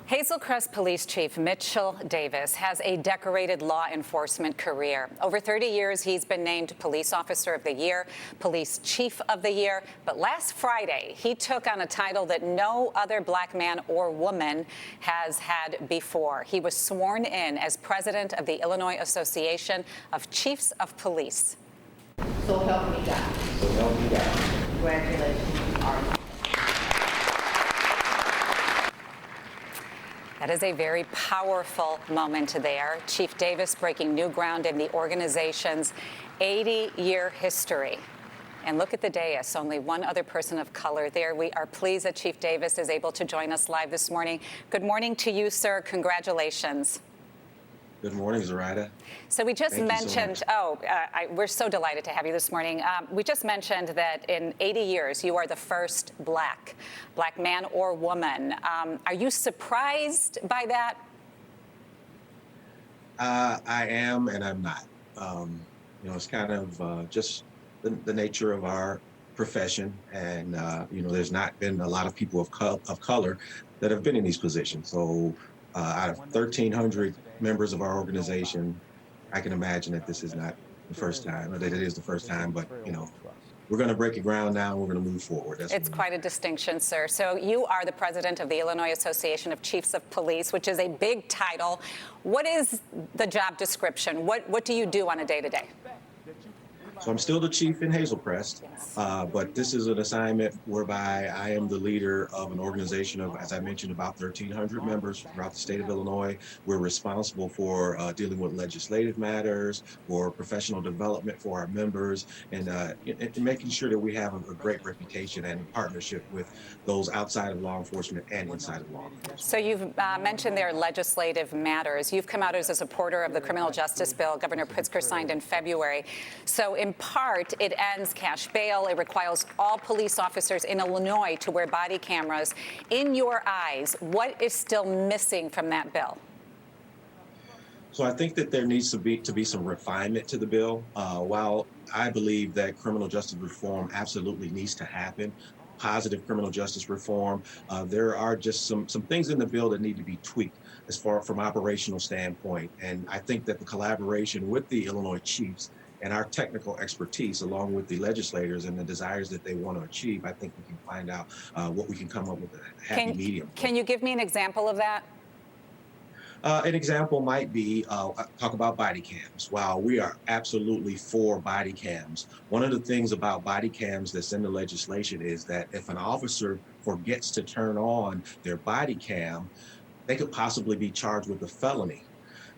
Hazel Crest Police Chief Mitchell Davis has a decorated law enforcement career. Over 30 years, he's been named Police Officer of the Year, Police Chief of the Year. But last Friday, he took on a title that no other black man or woman has had before. He was sworn in as president of the Illinois Association of Chiefs of Police. So help me God. So help me God. Congratulations, Artie. That is a very powerful moment there. Chief Davis breaking new ground in the organization's 80-year history. And look at the dais, only one other person of color there. We are pleased that Chief Davis is able to join us live this morning. Good morning to you, sir. Congratulations. Good morning, Zoraida. So we just mentioned, we're so delighted to have you this morning. We just mentioned that in 80 years, you are the first black man or woman. Are you surprised by that? I am and I'm not. It's kind of just the nature of our profession. And, there's not been a lot of people of color that have been in these positions. So out of 1,300 members of our organization, I can imagine that this is not the first time, or that it is the first time, but, we're going to break the ground now and we're going to move forward. It's quite a distinction, sir. So you are the president of the Illinois Association of Chiefs of Police, which is a big title. What is the job description? What do you do on a day-to-day? So I'm still the chief in Hazel Crest, but this is an assignment whereby I am the leader of an organization of, as I mentioned, about 1,300 members throughout the state of Illinois. We're responsible for dealing with legislative matters, for professional development for our members, and making sure that we have a great reputation and partnership with those outside of law enforcement and inside of law enforcement. So you've mentioned there legislative matters. You've come out as a supporter of the criminal justice bill Governor Pritzker signed in February. So in part, it ends cash bail. It requires all police officers in Illinois to wear body cameras. In your eyes, what is still missing from that bill? So I think that there needs to be some refinement to the bill. While I believe that criminal justice reform absolutely needs to happen, positive criminal justice reform, there are just some things in the bill that need to be tweaked as far from operational standpoint. And I think that the collaboration with the Illinois Chiefs and our technical expertise, along with the legislators and the desires that they want to achieve, I think we can find out what we can come up with a happy medium. Can you give me an example of that? An example might be talk about body cams. While we are absolutely for body cams, one of the things about body cams that's in the legislation is that if an officer forgets to turn on their body cam, they could possibly be charged with a felony.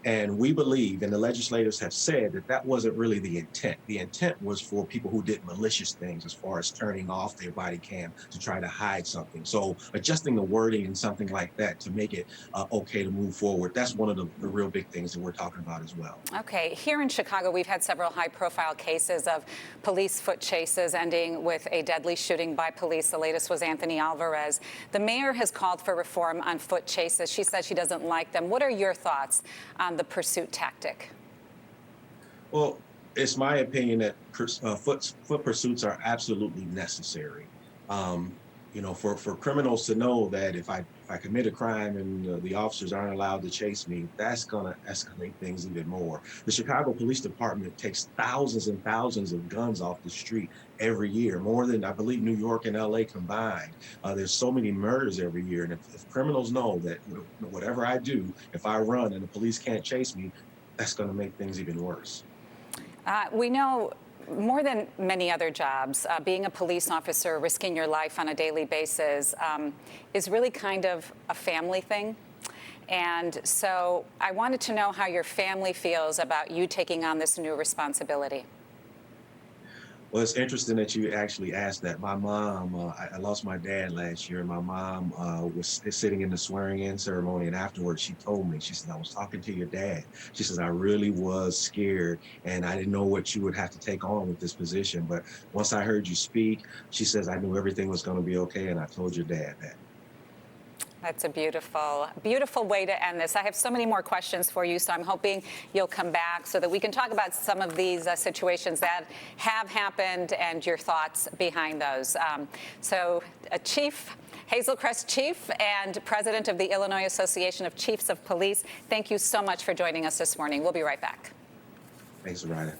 And we believe, and the legislators have said, that that wasn't really the intent. The intent was for people who did malicious things as far as turning off their body cam to try to hide something. So adjusting the wording and something like that to make it okay to move forward, that's one of the real big things that we're talking about as well. Okay. Here in Chicago, we've had several high-profile cases of police foot chases ending with a deadly shooting by police. The latest was Anthony Alvarez. The mayor has called for reform on foot chases. She says she doesn't like them. What are your thoughts on the pursuit tactic? Well, it's my opinion that foot pursuits are absolutely necessary. For criminals to know that if I commit a crime and the officers aren't allowed to chase me, that's going to escalate things even more. The Chicago Police Department takes thousands and thousands of guns off the street every year, more than I believe New York and LA combined. There's so many murders every year. And if criminals know that whatever I do, if I run and the police can't chase me, that's going to make things even worse. We know more than many other jobs, being a police officer, risking your life on a daily basis is really kind of a family thing. And so I wanted to know how your family feels about you taking on this new responsibility. Well, it's interesting that you actually asked that. My mom, I lost my dad last year, and my mom was sitting in the swearing-in ceremony, and afterwards she told me, she said, I was talking to your dad. She says, I really was scared, and I didn't know what you would have to take on with this position. But once I heard you speak, she says, I knew everything was going to be okay, and I told your dad that. That's a beautiful, beautiful way to end this. I have so many more questions for you, so I'm hoping you'll come back so that we can talk about some of these situations that have happened and your thoughts behind those. Chief, Hazel Crest Chief and President of the Illinois Association of Chiefs of Police, thank you so much for joining us this morning. We'll be right back. Thanks, Ryan.